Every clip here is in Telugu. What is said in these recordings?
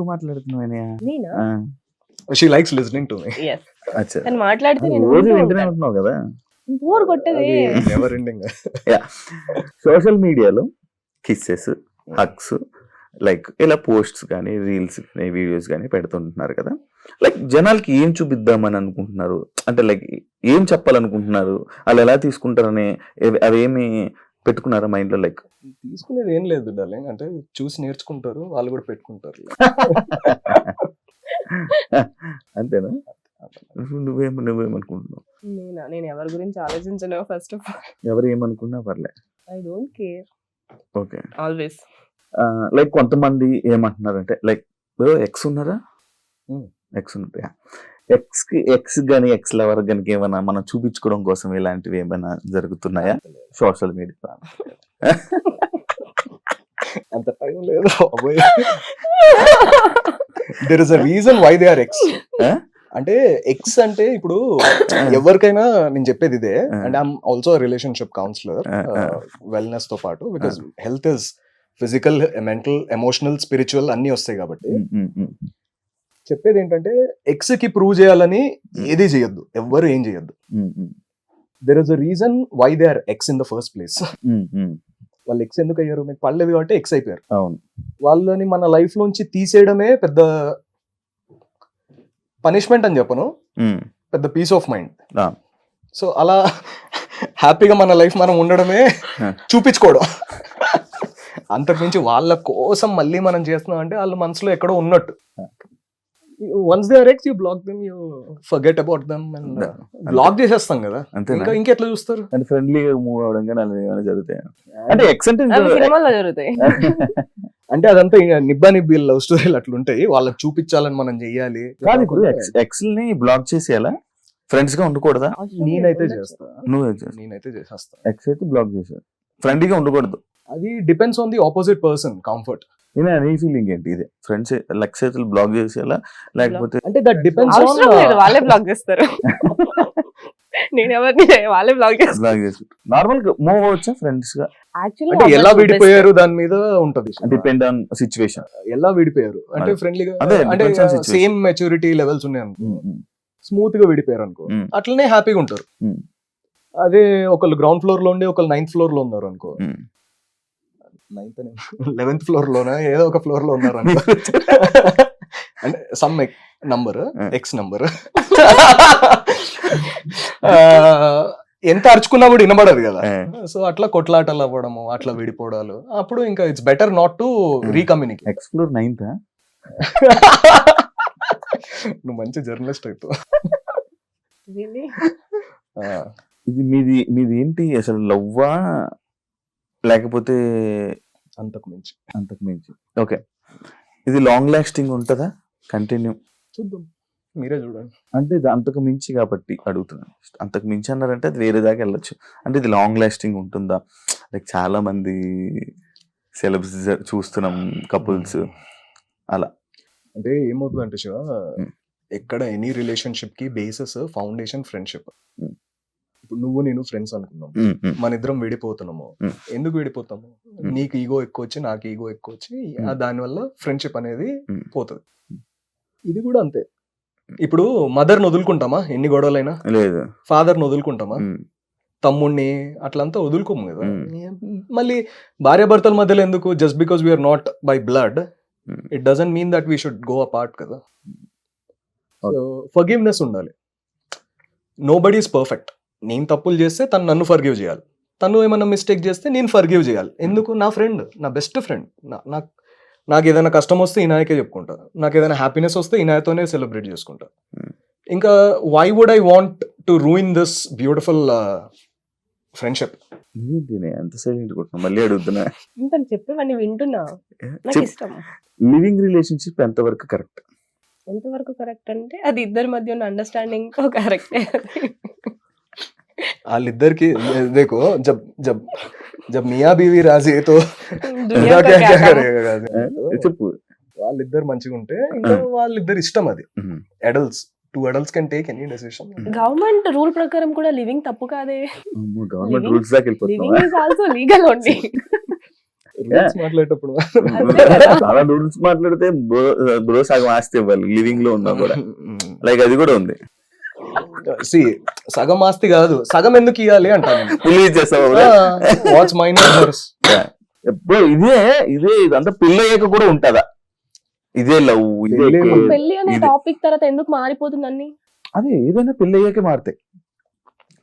ఎక్కువ మాట్లాడుతున్నావు నేనా? She likes listening to me. Yes. తను మాట్లాడితే నేను రోజు వింటూ వింటూనే ఉంటాను. ఉంటున్నావు కదా. బోర్ కొట్టదే. Never ending. సోషల్ మీడియాలో కిస్సెస్, హగ్స్, లైక్ ఇలా పోస్ట్స్ కానీ రీల్స్ కానీ వీడియోస్ కానీ పెడుతుంటున్నారు కదా. లైక్ జనాలకి ఏం చూపిద్దామని అనుకుంటున్నారు, అంటే లైక్ ఏం చెప్పాలనుకుంటున్నారు, వాళ్ళు ఎలా తీసుకుంటారని అవేమి పెట్టుకున్నారా మైండ్ లో? లైక్ తీసుకునేది ఏం లేదు డార్లింగ్, అంటే చూసి నేర్చుకుంటారు, వాళ్ళు కూడా పెట్టుకుంటారు. అంతేనా? నువ్వేమనుకుంటున్నావు? నేను ఎవరి గురించి ఆలోచించలేవు. ఫస్ట్ ఆఫ్ ఆల్ ఎవరు ఏమనుకున్నా పర్లే. I don't care. Okay. Always like కొంతమంది ఏమంటున్నారంటే లైక్ ఎక్స్ ఉన్నారా, ఎక్స్ ఉంటాయా, ఎక్స్ కానీ ఎక్స్ లవర్ కానీ ఏమైనా మనం చూపించుకోవడం కోసం ఇలాంటివి ఏమైనా జరుగుతున్నాయా సోషల్ మీడియా? అంత టైం లేదు. There is a reason why they are ex. అంటే ఎక్స్ అంటే ఇప్పుడు ఎవరికైనా నేను చెప్పేది ఇదే, and I'm also relationship counsellor wellness తో పాటు, because health is physical, mental, emotional, spiritual అన్ని వస్తాయి కాబట్టి చెప్పేది ఏంటంటే ఎక్స్ కి ప్రూవ్ చేయాలని ఏది చేయొద్దు, ఎవ్వరు ఏం చేయొద్దు. There is a reason why they are ex in the first place. వాళ్ళు ఎక్స్ ఎందుకు అయ్యారు? మీకు పడలేదు కాబట్టి ఎక్స్ అయిపోయారు. వాళ్ళని మన లైఫ్ లోంచి తీసేయడమే పెద్ద పనిష్మెంట్ అని చెప్పను, పెద్ద పీస్ ఆఫ్ మైండ్. సో అలా హ్యాపీగా మన లైఫ్ మనం ఉండడమే చూపించుకోవడం. అంతకుమించి వాళ్ళ కోసం మళ్ళీ మనం చేస్తున్నాం అంటే వాళ్ళ మనసులో ఎక్కడో ఉన్నట్టు. Once they are ex, you block them, you forget about them and block చేసేస్తాం కదా. ఇంకెట్లా చూస్తారు? ఫ్రెండ్లీగా మూవ్ అవడం కానీ అలా ఏమైనా జరుగుతాయి అంటే ఎక్స్ అంటే సినిమాలో జరుగుతాయి. అంటే అదంతా నిబ్బా నిబ్బి లవ్ స్టోరీలు అట్లుంటాయి, వాళ్ళకి చూపించాలని మనం చెయ్యాలి. కాదు ఇప్పుడు ఎక్స్ ని బ్లాక్ చేసేయాలా, ఫ్రెండ్స్ గా ఉండకూడదా? నేనైతే చేస్తా. నేనైతే చేసేస్తా. ఎక్స్ అయితే బ్లాక్ చేసేది, ఫ్రెండ్లీగా ఉండకూడదు. అది depends on the opposite person comfort. నీ ఫీలింగ్ ఏంటి? ఇదే ఫ్రెండ్స్ ఎక్స్ అయితే బ్లాక్ చేసేయాలా లేకపోతే? అంటే దట్ డిపెండ్స్ ఆన్, వాళ్ళే బ్లాక్ చేస్తారు. నేను ఎవరిని వాళ్ళే బ్లాక్ చేస్తారు. నార్మల్ గా మూవ్ అవ్వచ్చా ఫ్రెండ్స్ గా? అంటే ఎలా విడిపోయారు దాని మీద ఉంటది, డిపెండ్ ఆన్ సిచ్యువేషన్. ఎలా విడిపోయారు అంటే ఫ్రెండ్లీగా, అంటే సేమ్ మెచ్యూరిటీ లెవెల్స్ ఉన్నాయి అనుకో, స్మూత్ గా విడిపోయారు అనుకో, అట్లనే హ్యాపీగా ఉంటారు. అదే ఒకళ్ళు గ్రౌండ్ ఫ్లోర్ లో ఉండి ఒకళ్ళు 9th ఫ్లోర్ లో ఉన్నారు అనుకో, 11th ఫ్లోర్ లోనా ఏదో ఒక ఫ్లోర్ లో ఉన్నారు అనుకో, అంటే సమ్ నంబర్ ఎక్స్ నంబర్, ఎంత అరుచుకున్నా కూడా వినబడదు కదా. సో అట్లా కొట్లాటలు అవ్వడము, అట్లా విడిపోవడాలు, అప్పుడు ఇంకా it's better not to recommunicate. Explore 9th. నువ్వు మంచి జర్నలిస్ట్ అవుతావు. ఇది మీది ఏంటి అసలు, లవ్వా లేకపోతే అంతకు మించి? ఓకే, ఇది లాంగ్ లాస్టింగ్ ఉంటుందా, కంటిన్యూ? చూద్దాం, మీరే చూడండి. అంటే ఇది అంతకు మించి కాబట్టి అడుగుతున్నాను. అంతకు మించి అన్నారంటే అది వేరే దాకా వెళ్ళొచ్చు. అంటే ఇది లాంగ్ లాస్టింగ్ ఉంటుందా? లైక్ చాలా మంది సెలబ్స్ చూస్తున్నాం, కపుల్స్ అలా. అంటే ఏమవుతుంది అంటే శివ, ఎక్కడ ఎనీ రిలేషన్షిప్ కి బేసిస్ ఫౌండేషన్ ఫ్రెండ్షిప్. ఇప్పుడు నువ్వు నేను ఫ్రెండ్స్ అనుకున్నాం, మన ఇద్దరం విడిపోతున్నాము. ఎందుకు విడిపోతాము? నీకు ఈగో ఎక్కువ వచ్చి నాకు ఈగో ఎక్కువ వచ్చి దానివల్ల ఫ్రెండ్షిప్ అనేది పోతుంది. ఇది కూడా అంతే. ఇప్పుడు మదర్ని వదులుకుంటామా ఎన్ని గొడవలైనా? లేదు. ఫాదర్ని వదులుకుంటామా? తమ్ముడిని అట్లంతా వదులుకోము కదా. మళ్ళీ భార్యాభర్తల మధ్యలో ఎందుకు? Just because we're not by blood, it doesn't mean that we should go apart కదా. సో ఫర్గివ్నెస్ ఉండాలి. Nobody is perfect. నేను తప్పులు చేస్తే తను నన్ను ఫర్గివ్ చేయాలి, తను ఏమైనా మిస్టేక్ చేస్తే నేను ఫర్గివ్ చేయాలి. ఎందుకు? నా ఫ్రెండ్, నా బెస్ట్ ఫ్రెండ్. నాకు ఏదైనా కష్టం వస్తే ఈనాయకే చెప్పుకుంటా, నాకు ఏదైనా హ్యాపీనెస్ వస్తే ఈనాయతోనే సెలబ్రేట్ చేసుకుంటా. ఇంకా why would I want to ruin this beautiful friendship? ఎంత సైలెంట్ కొట్టినా మళ్ళీ అడుగుతున్నా. చెప్పేవన్నీ వింటున్నా. నాకు ఇష్టం. లివింగ్ రిలేషన్షిప్ ఎంతవరకు కరెక్ట్? ఎంతవరకు కరెక్ట్ అంటే అది ఇద్దరి మధ్య ఉన్న అండర్స్టాండింగ్ కరెక్టే. వాళ్ళిద్దరికి దేకో జబ్ మియా బీవీ రాజీ తో చెప్పు, వాళ్ళిద్దరు మంచిగా ఉంటే ఇంకా వాళ్ళిద్దరు ఇష్టం. అది adults, 2 adults can take any decision. Government rule ప్రకారం కూడా లివింగ్ తప్పు కాదే. గవర్నమెంట్ రూల్స్ దాకా వెళ్ళిపోతున్నాం. Living is also legal only. మాట్లాడేటప్పుడు చాలా రూల్స్ మాట్లాడితే బ్రో సగం ఆస్తి ఇవ్వాలి లివింగ్ లో ఉన్నా కూడా, లైక్ అది కూడా ఉంది. సగం ఆస్తి కాదు, సగం ఎందుకు ఇవ్వాలి అంటాను. రిలీజ్ చేస్తావు వాట్స్ మైన్ ఇదే ఇదంతా పిల్లయ్యాక కూడా ఉంటదా? ఇదే లవ్, ఇదే పెళ్లి అనే టాపిక్ తర్వాత ఎందుకు మారిపోతుందని? అదే ఏదైనా పెళ్ళయ్యాకే మారుతాయి.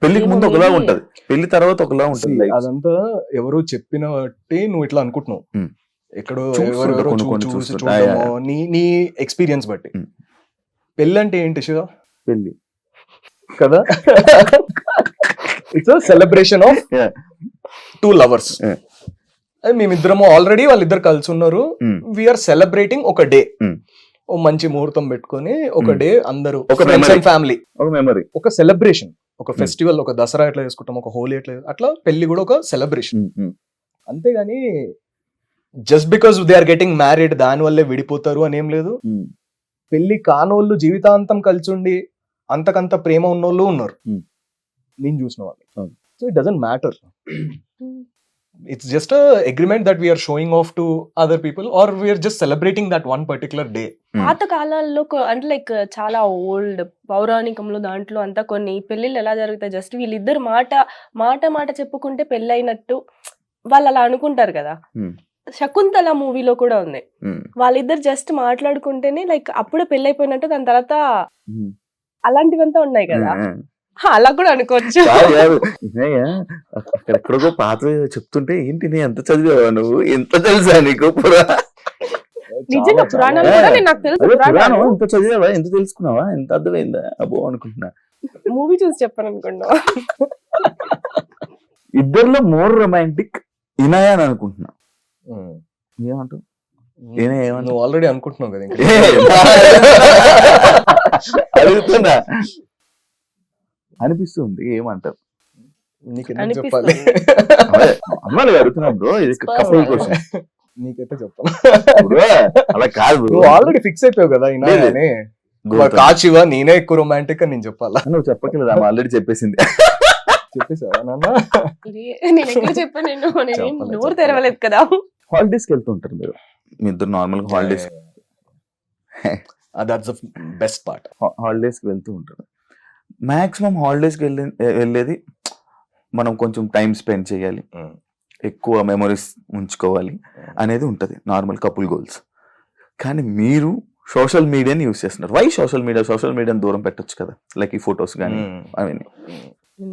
పెళ్లికి ముందు ఒకలా ఉంటది, పెళ్లి తర్వాత ఒకలా ఉంటుంది. అదంతా ఎవరో చెప్పిన బట్టి నువ్వు ఇట్లా అనుకుంటున్నావు, ఎక్కడో ఎవరెవరో చూడటమో నీ ఎక్స్పీరియన్స్ బట్టి. పెళ్ళి అంటే ఏంటి శివ? పెళ్లి కదా, it's celebration of two lovers. మేమిద్దరము ఆల్రెడీ వాళ్ళిద్దరు కలిసి ఉన్నారు, వీఆర్ సెలబ్రేటింగ్ ఒక డే, ఓ మంచి ముహూర్తం పెట్టుకొని ఒక డే అందరూ ఫ్యామిలీ, ఒక మెమరీ, ఒక సెలబ్రేషన్, ఒక ఫెస్టివల్, ఒక దసరా ఎట్లా చేసుకుంటాం, ఒక హోలీ ఎట్లా, అట్లా పెళ్లి కూడా ఒక సెలబ్రేషన్. అంతేగాని just because they are getting married దాని వల్లే విడిపోతారు అని ఏం లేదు. పెళ్లి కానోళ్ళు జీవితాంతం కలిసి ఉండి అంతకంత ప్రేమ ఉన్నోళ్ళు ఉన్నారు, నేను చూసిన వాళ్ళు. So it doesn't matter, it's just agreement that we're showing off to other people or we're just celebrating that one particular day. పాత కాలాల్లో అంటే లైక్ చాలా ఓల్డ్ పౌరాణికంలో దాంట్లో అంతా కొన్ని పెళ్లిళ్ళు ఎలా జరుగుతాయి, జస్ట్ వీళ్ళిద్దరు మాట చెప్పుకుంటే పెళ్లి అయినట్టు వాళ్ళు అలా అనుకుంటారు కదా. శకుంతల మూవీలో కూడా ఉంది, వాళ్ళిద్దరు జస్ట్ మాట్లాడుకుంటేనే లైక్ అప్పుడే పెళ్లి అయిపోయినట్టు, దాని తర్వాత అలాంటివంతా ఉన్నాయి కదా, అలా కూడా అనుకోవచ్చు. ఎక్కడికో పాత చెప్తుంటే ఏంటి నేను ఎంత చదివావా, నువ్వు ఎంత తెలుసా నీకు నిజంగా పురాణాలు కూడా నాకు తెలుసు. పురాణం ఎంత చదివావా, ఎంత తెలుసుకున్నావా, ఎంత అర్థమైందా అబ్బో అనుకుంటున్నా. మూవీ చూసి చెప్పాను అనుకున్నా. ఇద్దరిలో మోర్ రొమాంటిక్ ఇనాయా అని అనుకుంటున్నా. ఏమంటావు? నువ్వు ఆల్రెడీ అనుకుంటున్నావు కదా, అడుగుతున్నా అనిపిస్తుంది. ఏమంటారు? చెప్పాలి అమ్మాయి అడుగుతున్నా బ్రో, ఇది కపుల్ క్వశ్చన్. నీకైతే చెప్పాలి, అలా కాదు. నువ్వు ఆల్రెడీ ఫిక్స్ అయిపోయావు కదా ఇనాయని. కాచివా నేనే ఎక్కువ రొమాంటిక్ అని నేను చెప్పాలా? నువ్వు చెప్పకలేదు, ఆమె ఆల్రెడీ చెప్పేసింది. చెప్పేసావా నాన్న? నేను ఎక్కడ చెప్పాను, నోరు తెరవలేదు కదా. హాలిడేస్ కి వెళ్తుంటారు మీరు, మీ ఇద్దరు నార్మల్ గా holidays, that's the best part. Holidays కి వెళ్తూ ఉంటారు. మాక్సిమం హాలిడేస్కి వెళ్ళేది మనం కొంచెం టైం స్పెండ్ చేయాలి, ఎక్కువ మెమరీస్ ఉంచుకోవాలి అనేది ఉంటుంది నార్మల్ కపుల్ గోల్స్. కానీ మీరు సోషల్ మీడియాని యూజ్ చేస్తున్నారు. వై సోషల్ మీడియాని దూరం పెట్టొచ్చు కదా, లైక్ ఈ ఫొటోస్ కానీ అవన్నీ.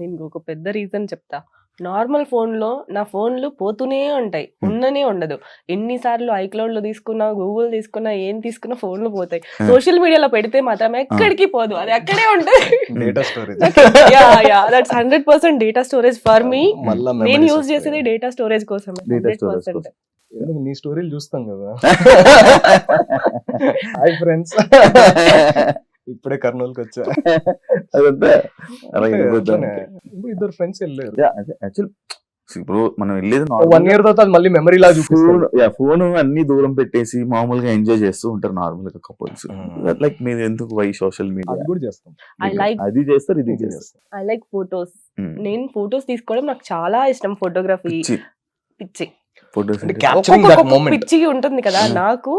నేను ఒక పెద్ద రీజన్ చెప్తా. నార్మల్ ఫోన్లో నా ఫోన్లు పోతూనే ఉంటాయి, ఉండనే ఉండదు. ఎన్నిసార్లు ఐక్లౌడ్ లో తీసుకున్నా, గూగుల్ తీసుకున్నా, ఏం తీసుకున్నా ఫోన్లు పోతాయి. సోషల్ మీడియాలో పెడితే మాత్రం ఎక్కడికి పోదు, అది అక్కడే ఉంటుంది. Data storage, that's 100% data storage for me. నేను యూజ్ చేసేది డేటా స్టోరేజ్ కోసమే 100%. నీ స్టోరీలు చూస్తాం కదా. హాయ్ ఫ్రెండ్స్, ఇప్పుడే కర్నూలుకి వచ్చా. ఇద్దరు ఫ్రెండ్స్ వెళ్ళారు. ఇప్పుడు మనం వెళ్ళేది 1 year తర్వాత మళ్ళీ మెమరీ లా చూపిస్తారు. ఫోన్ అన్ని దూరం పెట్టేసి మామూలుగా ఎంజాయ్ చేస్తూ ఉంటారు నార్మల్ గా కపుల్స్. లైక్ మీరు ఎందుకు వై సోషల్ మీడియా అది కూడా చేస్తాం, అది చేస్తారు, ఇది చేస్తారు. I like photos. నేను ఫోటోస్ తీసుకోవడం నాకు చాలా ఇష్టం. ఫోటోగ్రఫీ పిచ్చి, పిచ్చిగా ఉంటుంది కదా నాకు.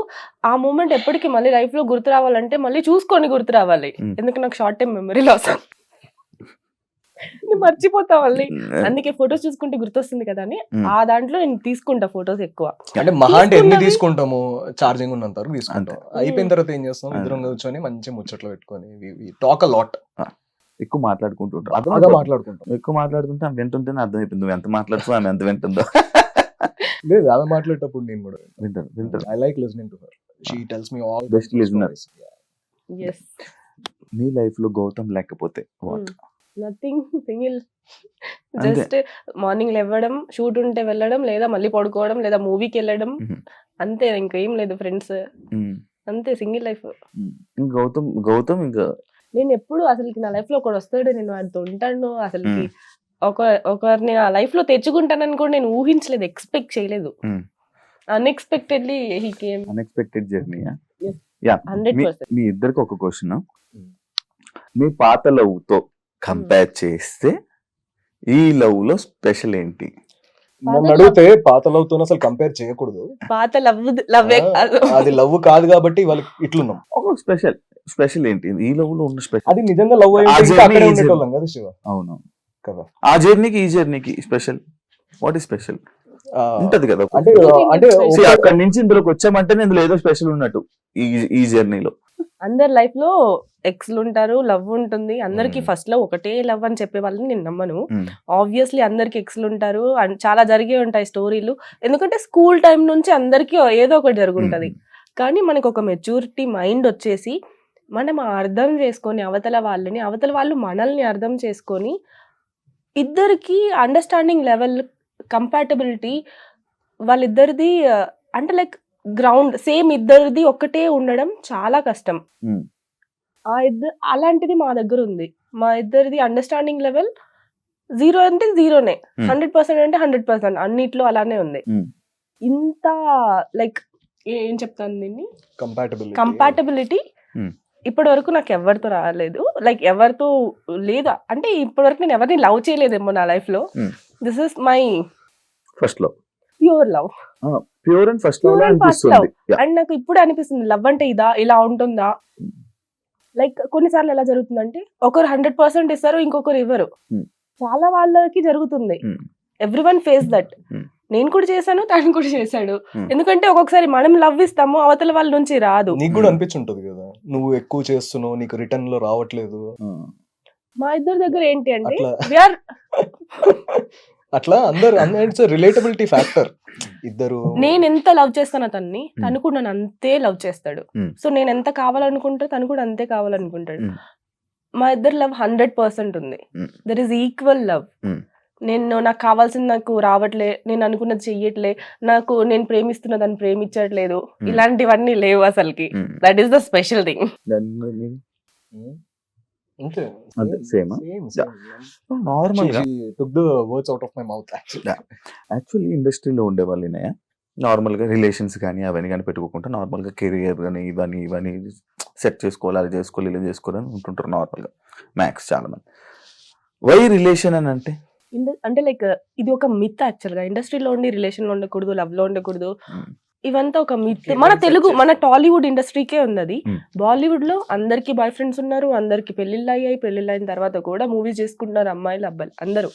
ఆ మూమెంట్ ఎప్పటికీ మళ్ళీ లైఫ్ లో గుర్తు రావాలంటే మళ్ళీ చూసుకొని గుర్తు రావాలి. ఎందుకు నాకు షార్ట్ టైం మెమరీ లాస్, మర్చిపోతా మళ్ళీ. అందుకే ఫొటోస్ చూసుకుంటే గుర్తొస్తుంది కదా అని ఆ దాంట్లో నేను తీసుకుంటా ఫొటోస్ ఎక్కువ. అంటే మహా అంటే ఎన్ని తీసుకుంటాము, ఛార్జింగ్ ఉన్నంత వరకు తీసుకుంటాం. అయిపోయిన తర్వాత ఏం చేస్తాం, ఇద్దరం కూర్చొని మంచి ముచ్చట్లు పెట్టుకొని టాక్ అ లాట్. ఎక్కువ మాట్లాడుకుంటుంటాం, ఎక్కువ మాట్లాడుతుంటే ఆమె వింటుంటేనే అర్థమైపోయింది నువ్వు ఎంత మాట్లాడుతూ ఆమె ఎంత వింటుందో. లేదు, ఆమె మాట్లాడేటప్పుడు నేను కూడా వింటాను. I like listening to her. She tells me all best listener. yes, నీ లైఫ్ లో గౌతమ్ లేకపోతే what? Nothing, single. Just morning లేవడం, షూట్ ఉంటే వెళ్ళడం, లేదా మళ్ళీ పడుకోవడం, లేదా మూవీకి వెళ్ళడం, అంతే. ఇంకేం లేదు. ఫ్రెండ్స్ అంతే, సింగిల్ లైఫ్. గౌతమ్ ఇంకా నేను ఎప్పుడు అసలుకి నా లైఫ్ లో ఒకడు వస్తాడు, నేను వాడితో ఉంటాను, అసలుకి ఒకరిని నా లైఫ్ లో తెచ్చుకుంటానని కూడా నేను ఊహించలేదు, ఎక్స్పెక్ట్ చేయలేదు. Unexpectedly he came. Unexpected journey. 100%. మీ ఇద్దరికి ఒక క్వశ్చన్. మీ పాత లవ్ తో కంపేర్ చేస్తే ఈ లవ్ లో స్పెషల్ ఏంటి? నన్ను అడిగితే పాత లవ్ తో అసలు కంపేర్ చేయకూడదు. పాత లవ్వే కాదు. అది లవ్ కాదు కాబట్టి వాళ్ళకి ఇట్లున్నాం. ఒక స్పెషల్ ఏంటి ఈ లవ్ లో ఉన్న స్పెషల్? అది నిజంగా లవ్ ఆ అయ్యి journey అక్కడే is- ఉండేటోళ్ళం కదా శివ అవును కదా. ఆ జర్నీకి ఈ జర్నీకి స్పెషల్ వాట్ ఈస్ స్పెషల్ ఉంటది కదా. అంటే Everything అంటే is See, అక్కడి నుంచి ఇందులోకి వచ్చామంటే ఇందులో ఏదో స్పెషల్ ఉన్నట్టు ఈ జర్నీలో. అందరి లైఫ్ లో ఎక్స్లు ఉంటారు, లవ్ ఉంటుంది. అందరికి Hmm. ఫస్ట్ లో ఒకటే లవ్ అని చెప్పే వాళ్ళని నేను నమ్మను. Hmm. ఆబ్వియస్లీ అందరికి ఎక్స్లు ఉంటారు and చాలా జరిగే ఉంటాయి స్టోరీలు. ఎందుకంటే స్కూల్ టైం నుంచి అందరికి ఏదో ఒకటి జరుగుంటది. కానీ మనకు ఒక మెచ్యూరిటీ మైండ్ వచ్చేసి మనం అర్థం చేసుకొని అవతల వాళ్ళు మనల్ని అర్థం చేసుకొని ఇద్దరికి అండర్స్టాండింగ్ లెవెల్ కంపాటబిలిటీ వాళ్ళిద్దరిది అంటే లైక్ గ్రౌండ్ సేమ్ ఇద్దరిది ఒక్కటే ఉండడం చాలా కష్టం. Hmm. అలాంటిది మా దగ్గర ఉంది. మా ఇద్దరిది అండర్స్టాండింగ్ లెవెల్ 0 అంటే 0నే, 100% అంటే 100% అన్నిట్లో అలానే ఉంది. Hmm. ఇంత లైక్ ఏం చెప్తాను దీన్ని, కంపాటబిలిటీ కంపాటబిలిటీ Hmm. ఇప్పటి వరకు నాకు ఎవరితో రాలేదు. లైక్ ఎవరితో లేదా అంటే ఇప్పటి వరకు నేను ఎవరిని లవ్ చేయలేదేమో నా లైఫ్ లో. Hmm. This is my first లో pure love. Pure and first లో Pure and first అనిపిస్తుంది. Yeah. అండ్ నాకు ఇప్పుడు అనిపిస్తుంది లవ్ అంటే ఇలా ఉంటుందా. లైక్ కొన్నిసార్లు ఎలా జరుగుతుందంటే ఒకరు 100% ఇస్తారు, ఇంకొకరు ఇవ్వరు. Hmm. చాలా వాళ్ళకి జరుగుతుంది. Hmm. Everyone face that. Hmm. నేను కూడా చేశాను, తను కూడా చేశాడు. Hmm. ఎందుకంటే ఒక్కొక్కసారి మనం లవ్ ఇస్తాము, అవతల వాళ్ళ నుంచి రాదు. నీకు కూడా అనిపించుంటది కదా, నువ్వు ఎక్కువ చేస్తున్నావు నీకు రిటర్న్ లో రావట్లేదు. మా ఇద్దరి దగ్గర ఏంటి అంటే అట్లా we are అట్లా అందరు ఇట్స్ రిలేటబిలిటీ ఫ్యాక్టర్. ఇద్దరు నేను ఎంత లవ్ చేస్తాను అతన్ని, తను కూడా నన్ను అంతే లవ్ చేస్తాడు. Hmm. సో నేను ఎంత కావాలనుకుంటా తను కూడా అంతే కావాలనుకుంటాడు. Hmm. మా ఇద్దరు లవ్ 100% ఉంది. Hmm. There is equal love. Hmm. నాకు కావాల్సింది నాకు రావట్లే, నేను అనుకున్నది చెయ్యట్లే, నేను ప్రేమిస్తున్న దాన్ని ప్రేమించట్లేదు, ఇలాంటివన్నీ లేవు అసలుకి. That is the special thing. అంతే అంతే సేమ్ నార్మల్ గా took the words out of my mouth actually. Actually ఇండస్ట్రీలో ఉండే వాళ్ళనే నార్మల్ గా రిలేషన్స్ కానీ అవన్నీ కానీ పెట్టుకోకుండా నార్మల్ గా కెరియర్ కానీ ఇవన్నీ సెట్ చేసుకోవాలి, అది చేసుకోవాలి, ఇలా చేసుకోవాలని ఉంటుంటారు నార్మల్ గా మ్యాక్స్ చాలా మంది. వై రిలేషన్ అని అంటే లైక్ ఇది ఒక మిత్ యాక్చువల్ గా. ఇండస్ట్రీలో ఉండి రిలేషన్ లో ఉండకూడదు, లవ్ లో ఉండకూడదు, ఇవంతా ఒక మిత్. మన తెలుగు మన టాలీవుడ్ ఇండస్ట్రీకే ఉంది అది. బాలీవుడ్ లో అందరికి బాయ్ ఫ్రెండ్స్ ఉన్నారు, అందరికి పెళ్లిళ్ళు అయ్యాయి, పెళ్లిళ్ళు అయిన తర్వాత కూడా మూవీస్ చేసుకుంటున్నారు అమ్మాయిలు అబ్బాయిలు అందరూ.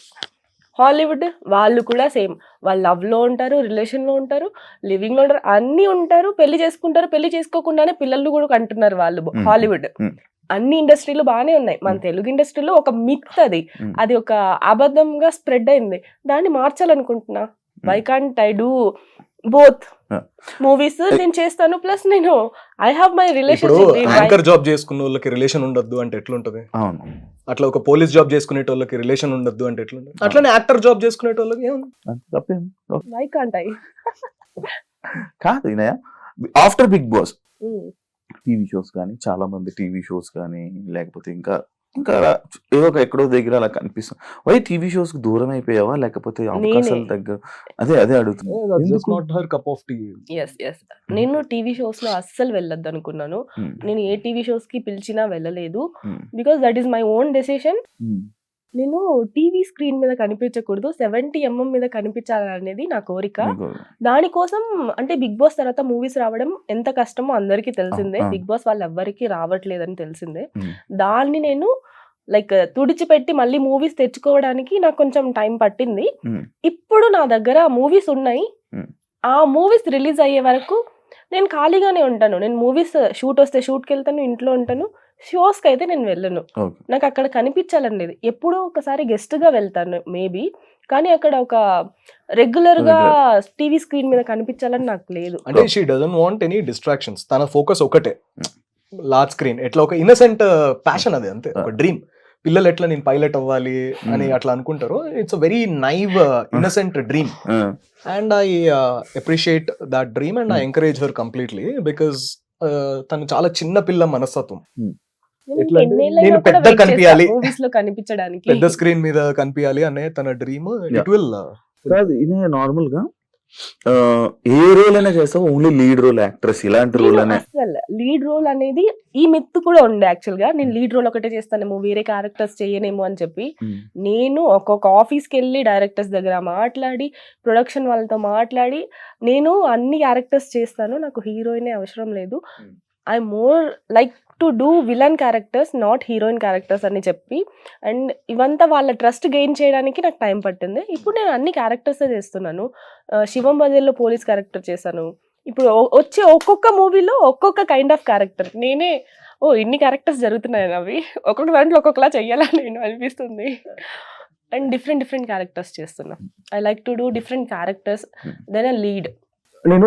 హాలీవుడ్ వాళ్ళు కూడా సేమ్, వాళ్ళు లవ్ లో ఉంటారు, రిలేషన్ లో ఉంటారు, లివింగ్ లో ఉంటారు, అన్ని ఉంటారు, పెళ్లి చేసుకుంటారు, పెళ్లి చేసుకోకుండానే పిల్లలు కూడా కంటున్నారు వాళ్ళు. హాలీవుడ్ అన్ని ఇండస్ట్రీలు బాగానే ఉన్నాయి. మన తెలుగు ఇండస్ట్రీలో ఒక మిత్ అది ఒక అబద్ధంగా స్ప్రెడ్ అయింది. దాన్ని మార్చాలనుకుంటున్నా. Why can't I do both movies నేను చేస్తాను, ప్లస్ నేను ఐ హావ్ మై ఇప్పుడు రిలేషన్షిప్. యాంకర్ జాబ్ చేసుకున్న వాళ్ళకి రిలేషన్ ఉండొద్దు అంటే ఎట్లుంటది? అవును. అట్లా ఒక పోలీస్ జాబ్ చేసుకునేటోళ్ళకి రిలేషన్ ఉండొద్దు అంటే ఎట్లుంటది? అట్లనే యాక్టర్ జాబ్ చేసుకునేటోళ్ళకి ఏముంది? తప్పేం వై కాంట్ ఐ కాదు. ఈయన after Bigg Boss TV shows కానీ చాలా మంది టీవీ షోస్ కానీ లేకపోతే ఇంకా ఏదో ఒక ఎక్కడో దగ్గర అలా కనిపిస్తుంది. వై టీవీ షోస్ కి దూరం అయిపోయావా లేకపోతే అవకాశాల దగ్గర? అదే అడుగుతున్నా. Just not her cup of tea. Yes నేను టీవీ షోస్ లో అస్సలు వెళ్ళొద్దు అనుకున్నాను. నేను ఏ టీవీ షోస్ కి పిలిచినా వెళ్ళలేదు. Because that is my own decision. నేను టీవీ స్క్రీన్ మీద కనిపించకూడదు, 70mm మీద కనిపించాలనేది నా కోరిక. దానికోసం అంటే బిగ్ బాస్ తర్వాత మూవీస్ రావడం ఎంత కష్టమో అందరికీ తెలిసిందే. బిగ్ బాస్ వాళ్ళు ఎవ్వరికి రావట్లేదని తెలిసిందే. దాన్ని నేను లైక్ తుడిచిపెట్టి మళ్ళీ మూవీస్ తెచ్చుకోవడానికి నాకు కొంచెం టైం పట్టింది. ఇప్పుడు నా దగ్గర మూవీస్ ఉన్నాయి. ఆ మూవీస్ రిలీజ్ అయ్యే వరకు నేను ఖాళీగానే ఉంటాను. నేను మూవీస్ షూట్ వస్తే షూట్కి వెళ్తాను, ఇంట్లో ఉంటాను. షోస్కి అయితే నేను వెళ్ళను. నాకు అక్కడ కనిపించాలని లేదు. ఎప్పుడో ఒకసారి గెస్ట్ గా వెళ్తాను మేబీ, కానీ అక్కడ ఒక రెగ్యులర్ గా టీవీ స్క్రీన్ మీద కనిపించాలని నాకు లేదు. అంటే she doesn't want any distractions. తన ఫోకస్ ఒకటే, లార్జ్ స్క్రీన్. ఎట్లా ఒక ఇన్నసెంట్ ప్యాషన్ అది, అంతే. ఒక డ్రీమ్. పిల్లలు ఎట్లా నేను పైలట్ అవ్వాలి అని అట్లా అనుకుంటారు. It's a very naive innocent dream and I appreciate that dream and I encourage her completely because తను చాలా చిన్న పిల్ల మనస్తత్వం. నేను పెద్ద కనిపించాలి, మూవీస్ లో కనిపించడానికి, పెద్ద స్క్రీన్ మీద కనిపించాలి అనే తన డ్రీమ్. ఇట్ విల్ కాదు. ఇది నార్మల్ గా ఏ రోల్ అయినా చేస్తావు, ఓన్లీ లీడ్ రోల్ యాక్ట్రెస్ ఇలాంటి రోల్ అనే? అసలు లీడ్ రోల్ అనేది ఈ మిత్ కూడా ఉండే యాక్చువల్ గా, నేను లీడ్ రోల్ ఒకటే చేస్తానేమో, వేరే క్యారెక్టర్స్ చేయనేమో అని చెప్పి. నేను ఒక్కొక్క ఆఫీస్కి వెళ్ళి డైరెక్టర్స్ దగ్గర మాట్లాడి, ప్రొడక్షన్ వాళ్ళతో మాట్లాడి, నేను అన్ని క్యారెక్టర్స్ చేస్తాను, నాకు హీరోయినే అవసరం లేదు, I more like to do villain characters, not heroine characters అని చెప్పి. అండ్ ఇవంతా వాళ్ళ ట్రస్ట్ గెయిన్ చేయడానికి నాకు టైం పట్టింది. ఇప్పుడు నేను అన్ని క్యారెక్టర్సే చేస్తున్నాను. శివం బజేల్లో పోలీస్ క్యారెక్టర్ చేశాను. ఇప్పుడు వచ్చే ఒక్కొక్క మూవీలో ఒక్కొక్క కైండ్ ఆఫ్ క్యారెక్టర్. నేనే ఇన్ని క్యారెక్టర్స్ జరుగుతున్నాయి అవి, ఒక్కొక్క దాంట్లో ఒక్కొక్కలా చెయ్యాలని నేను అనిపిస్తుంది. అండ్ డిఫరెంట్ క్యారెక్టర్స్ చేస్తున్నా. I like to do different characters then a lead. నేను